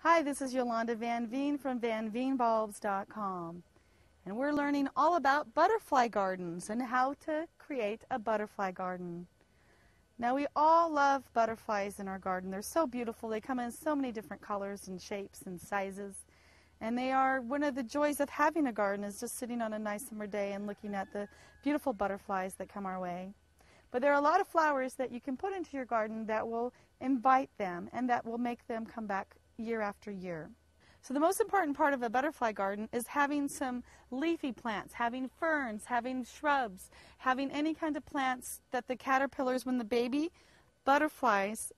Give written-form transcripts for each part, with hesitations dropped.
Hi, this is Yolanda Van Veen from VanVeenBulbs.com, and we're learning all about butterfly gardens and how to create a butterfly garden. Now, we all love butterflies in our garden. They're so beautiful. They come in so many different colors and shapes and sizes, and they are one of the joys of having a garden is just sitting on a nice summer day and looking at the beautiful butterflies that come our way. But there are a lot of flowers that you can put into your garden that will invite them and that will make them come back year after year. So the most important part of a butterfly garden is having some leafy plants, having ferns, having shrubs, having any kind of plants that the caterpillars, when the baby butterflies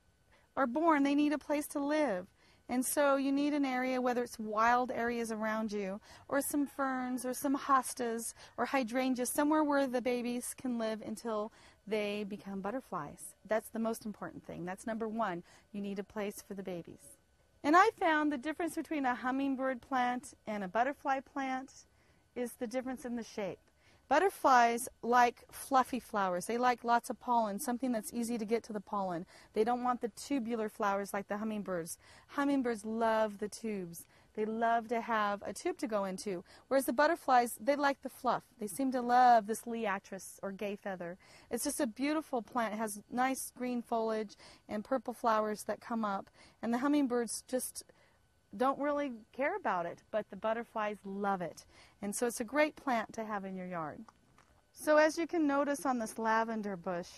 are born, they need a place to live. And so you need an area, whether it's wild areas around you, or some ferns, or some hostas, or hydrangeas, somewhere where the babies can live until they become butterflies. That's the most important thing. That's number one. You need a place for the babies. And I found the difference between a hummingbird plant and a butterfly plant is the difference in the shape. Butterflies like fluffy flowers. They like lots of pollen, something that's easy to get to the pollen. They don't want the tubular flowers like the hummingbirds. Hummingbirds love the tubes. They love to have a tube to go into. Whereas the butterflies, they like the fluff. They seem to love this Liatris or Gayfeather. It's just a beautiful plant. It has nice green foliage and purple flowers that come up. And the hummingbirds just don't really care about it, but the butterflies love it. And so it's a great plant to have in your yard. So as you can notice on this lavender bush,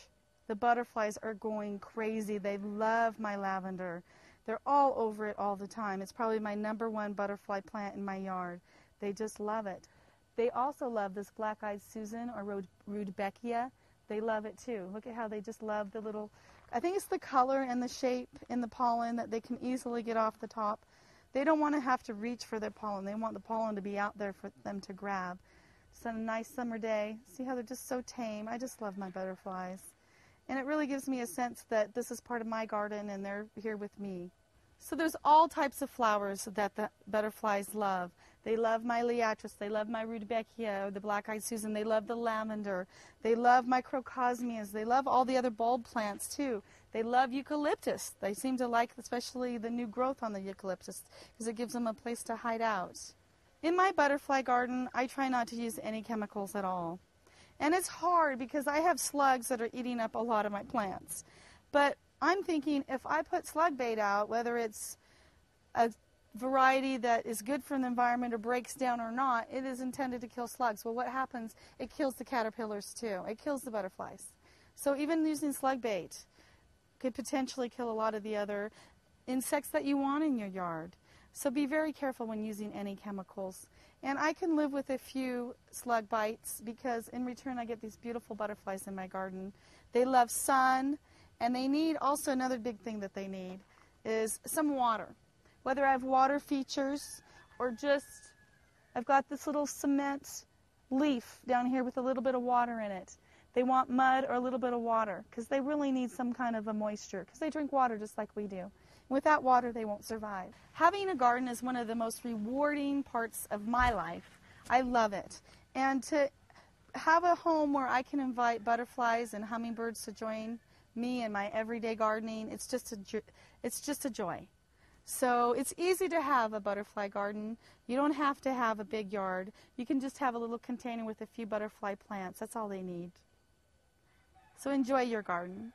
the butterflies are going crazy. They love my lavender. They're all over it all the time. It's probably my #1 butterfly plant in my yard. They just love it. They also love this black-eyed Susan or Rudbeckia. They love it too. Look at how they just love the little, I think it's the color and the shape and the pollen that they can easily get off the top. They don't want to have to reach for their pollen. They want the pollen to be out there for them to grab. It's a nice summer day. See how they're just so tame. I just love my butterflies. And it really gives me a sense that this is part of my garden and they're here with me. So there's all types of flowers that the butterflies love. They love my Liatris. They love my Rudbeckia or the black-eyed Susan. They love the lavender. They love my crocosmias. They love all the other bulb plants too. They love eucalyptus. They seem to like especially the new growth on the eucalyptus because it gives them a place to hide out. In my butterfly garden, I try not to use any chemicals at all. And it's hard because I have slugs that are eating up a lot of my plants. But I'm thinking if I put slug bait out, whether it's a variety that is good for the environment or breaks down or not, it is intended to kill slugs. Well, what happens? It kills the caterpillars too. It kills the butterflies. So even using slug bait could potentially kill a lot of the other insects that you want in your yard. So be very careful when using any chemicals. And I can live with a few slug bites because in return I get these beautiful butterflies in my garden. They love sun, and they need also another big thing that they need is some water. Whether I have water features or just I've got this little cement leaf down here with a little bit of water in it. They want mud or a little bit of water because they really need some kind of a moisture because they drink water just like we do. Without water, they won't survive. Having a garden is one of the most rewarding parts of my life. I love it. And to have a home where I can invite butterflies and hummingbirds to join me in my everyday gardening, it's just a joy. So it's easy to have a butterfly garden. You don't have to have a big yard. You can just have a little container with a few butterfly plants. That's all they need. So enjoy your garden.